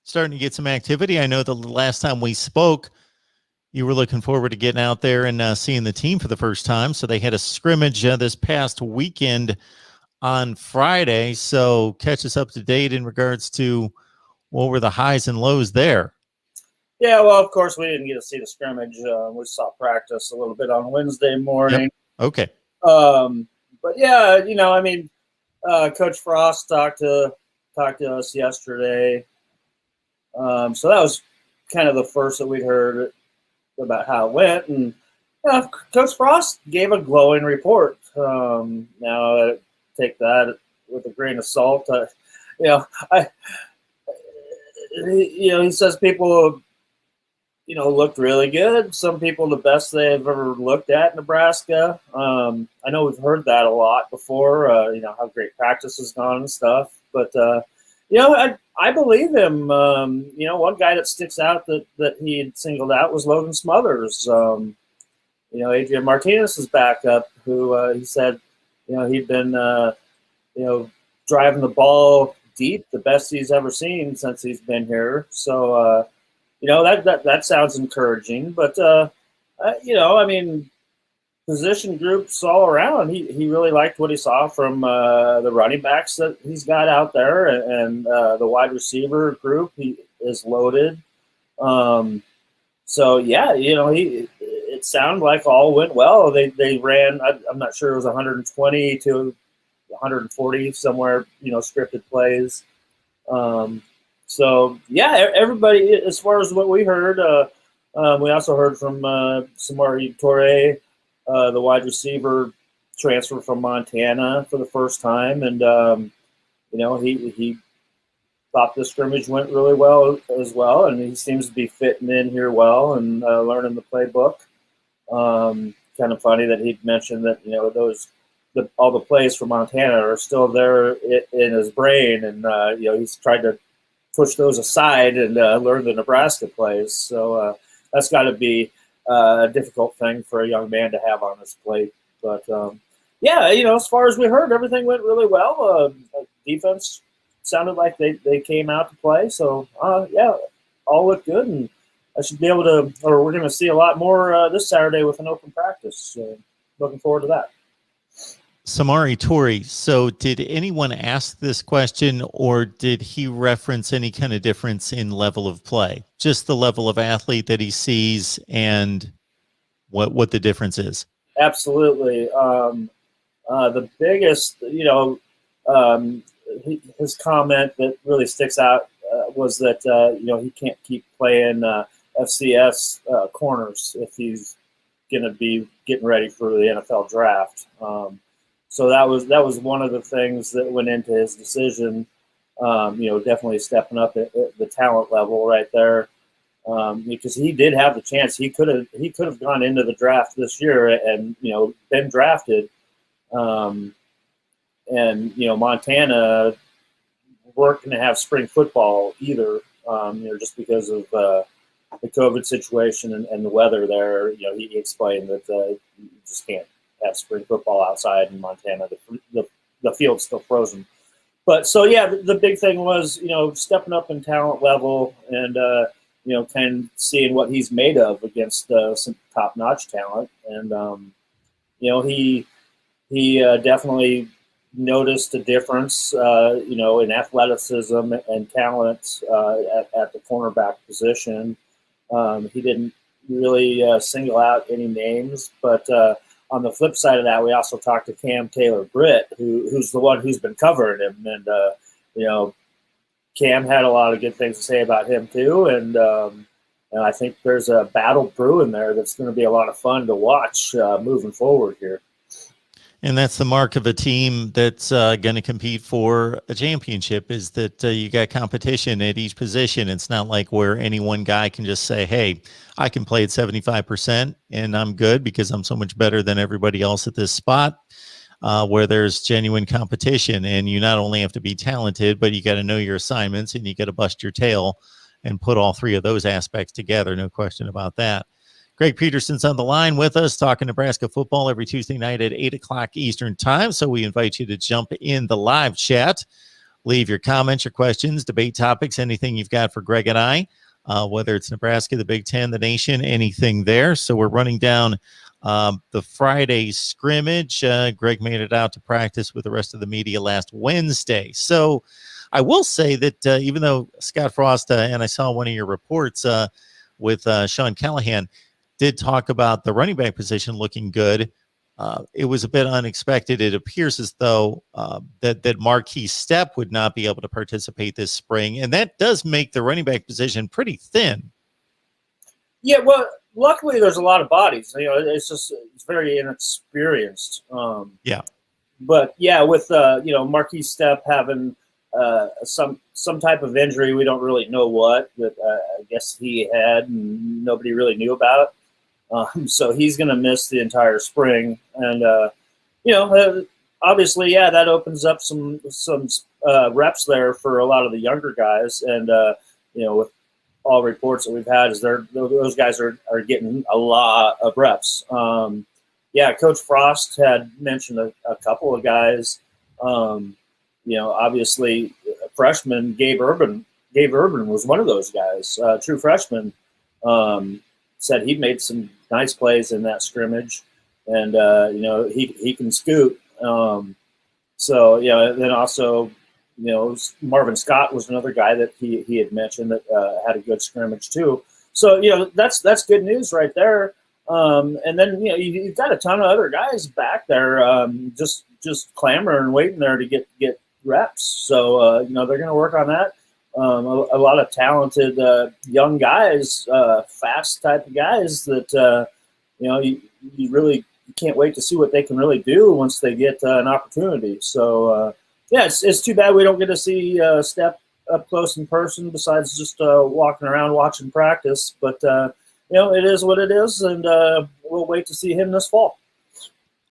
starting to get some activity. I know the last time we spoke, you were looking forward to getting out there and seeing the team for the first time. So they had a scrimmage this past weekend on Friday. So catch us up to date in regards to what were the highs and lows there. Yeah, well, of course, we didn't get to see the scrimmage. We saw practice a little bit on Wednesday morning. Yep. Okay. But yeah, I mean, Coach Frost talked to us yesterday. So that was kind of the first that we'd heard about how it went, and Coach Frost gave a glowing report. Now, take that with a grain of salt. He says people, looked really good. Some people the best they've ever looked at Nebraska. I know we've heard that a lot before. How great practice has gone and stuff, but. I believe him. One guy that sticks out that he had singled out was Logan Smothers. Adrian Martinez's backup, who he said, he'd been, driving the ball deep, the best he's ever seen since he's been here. So, that sounds encouraging. But, position groups all around. He really liked what he saw from the running backs that he's got out there, and the wide receiver group. He is loaded. So yeah, it sounded like all went well. They ran. I'm not sure it was 120 to 140 somewhere. Scripted plays. So yeah, everybody. As far as what we heard, we also heard from Samari Torre. The wide receiver transfer from Montana for the first time, and he thought the scrimmage went really well as well, and he seems to be fitting in here well and learning the playbook. Kind of funny that he'd mentioned that all the plays for Montana are still there in his brain, and he's tried to push those aside and learn the Nebraska plays. So that's got to be a difficult thing for a young man to have on his plate. But, as far as we heard, everything went really well. Defense sounded like they came out to play. So, all looked good. And I should be able to, or we're going to see a lot more this Saturday with an open practice. So, looking forward to that. Samari Torre, so did anyone ask this question, or did he reference any kind of difference in level of play? Just the level of athlete that he sees and what the difference is? Absolutely. The biggest, his comment that really sticks out was that, he can't keep playing FCS corners if he's going to be getting ready for the NFL draft. So that was one of the things that went into his decision. Definitely stepping up at the talent level right there, because he did have the chance. He could have gone into the draft this year and been drafted. And Montana weren't going to have spring football either. Just because of the COVID situation and the weather there. He explained that you just can't have spring football outside in Montana. The field's still frozen. But so, yeah, the big thing was, stepping up in talent level and, kind of seeing what he's made of against some top-notch talent. And, he definitely noticed a difference, in athleticism and talent at the cornerback position. He didn't really single out any names, but on the flip side of that, we also talked to Cam Taylor-Britt, who's the one who's been covering him. And, Cam had a lot of good things to say about him, too. And I think there's a battle brewing there that's going to be a lot of fun to watch moving forward here. And that's the mark of a team that's going to compete for a championship, is that you got competition at each position. It's not like where any one guy can just say, hey, I can play at 75% and I'm good because I'm so much better than everybody else at this spot, where there's genuine competition. And you not only have to be talented, but you got to know your assignments and you got to bust your tail and put all three of those aspects together. No question about that. Greg Peterson's on the line with us, talking Nebraska football every Tuesday night at 8 o'clock Eastern time. So we invite you to jump in the live chat Leave your comments, your questions, debate topics, anything you've got for Greg and I, whether it's Nebraska, the Big Ten, the nation, anything there. So we're running down the Friday scrimmage. Greg made it out to practice with the rest of the media last Wednesday. So I will say that even though Scott Frost, and I saw one of your reports with Sean Callahan, did talk about the running back position looking good, it was a bit unexpected. It appears as though that Marquis Stepp would not be able to participate this spring, and that does make the running back position pretty thin. Yeah, well, luckily there's a lot of bodies. It's very inexperienced. Yeah. But yeah, with Marquis Stepp having some type of injury, we don't really know what, that I guess he had and nobody really knew about. So he's going to miss the entire spring, and obviously, yeah, that opens up some reps there for a lot of the younger guys, and with all reports that we've had, is those guys are getting a lot of reps. Yeah, Coach Frost had mentioned a couple of guys. Obviously, freshman Gabe Urban was one of those guys, true freshman. Said he made some nice plays in that scrimmage, and he can scoot. So then also Marvin Scott was another guy that he had mentioned that had a good scrimmage too. So that's good news right there. And then you've got a ton of other guys back there just clamoring and waiting there to get reps. So they're going to work on that. A lot of talented young guys, fast type of guys that you really can't wait to see what they can really do once they get an opportunity. So it's too bad we don't get to see Stepp up close in person besides just walking around watching practice. But it is what it is, and we'll wait to see him this fall.